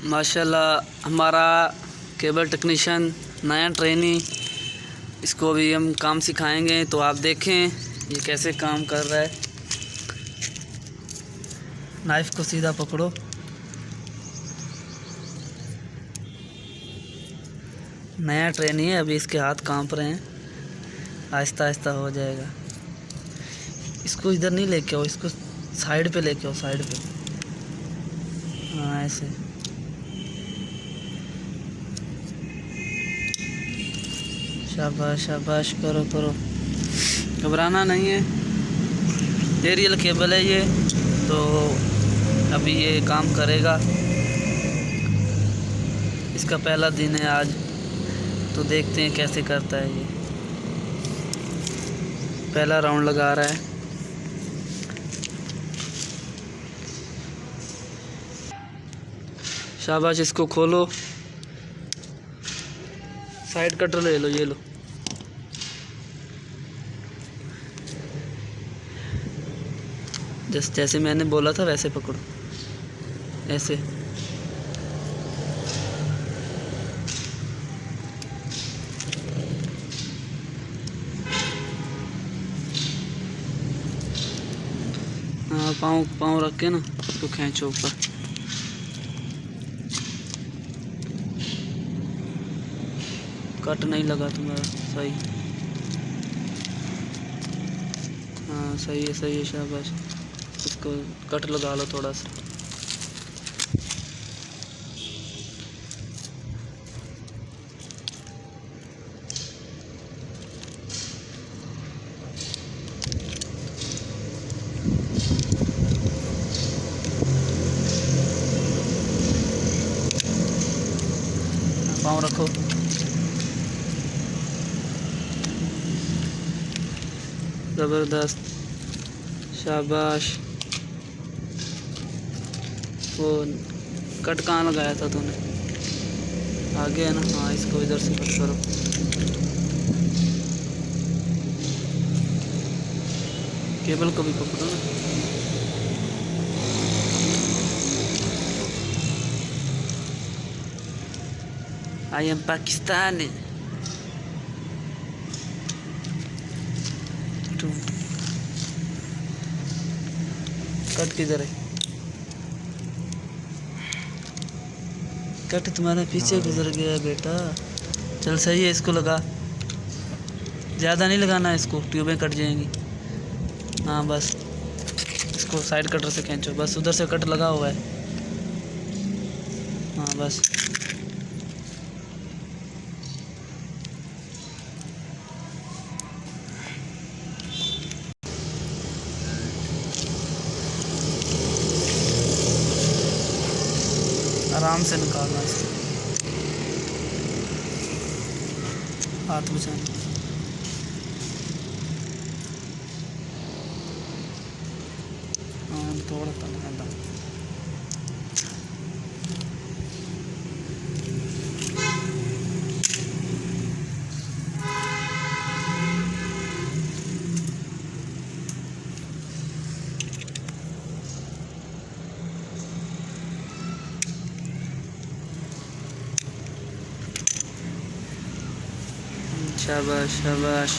माशाल्लाह हमारा cable technician नया ट्रेनी, इसको अभी हम काम सिखाएंगे तो आप देखें ये कैसे काम कर रहा है। नाइफ को सीधा पकड़ो। नया ट्रेनी है, अभी इसके हाथ कांप रहे हैं, आहिस्ता आहिस्ता हो जाएगा। इसको इधर नहीं लेके आओ, इसको साइड पे लेके आओ, साइड पे। हाँ ऐसे। शाबाश शाबाश, करो करो, घबराना नहीं है। एरियल केबल है ये, तो अभी ये काम करेगा। इसका पहला दिन है आज, तो देखते हैं कैसे करता है ये। पहला राउंड लगा रहा है। शाबाश, इसको खोलो। साइड कटर ले लो, ये लो। जैसे मैंने बोला था वैसे पकड़ो, ऐसे। हाँ, पाँव रख के ना उसको खींचो ऊपर। कट नहीं लगा तुम्हारा, सही। हाँ सही है शाबाश। इसको कट लगा लो थोड़ा सा। पाँव रखो। ज़बरदस्त, शाबाश। वो कट कहाँ लगाया था तूने? आगे है ना? हाँ, इसको इधर से कट करो। केबल को भी पकड़ो ना। I am Pakistani. कट किधर है? कट तुम्हारे पीछे गुजर गया बेटा। चल सही है, इसको लगा। ज़्यादा नहीं लगाना इसको, ट्यूबें कट जाएंगी। हाँ बस, इसको साइड कटर से खींचो, बस उधर से कट लगा हुआ है। हाँ बस। आराम से निकालना इसको, हाथ बचाना। हाँ थोड़ा सा लगा। शाबाश शाबाश।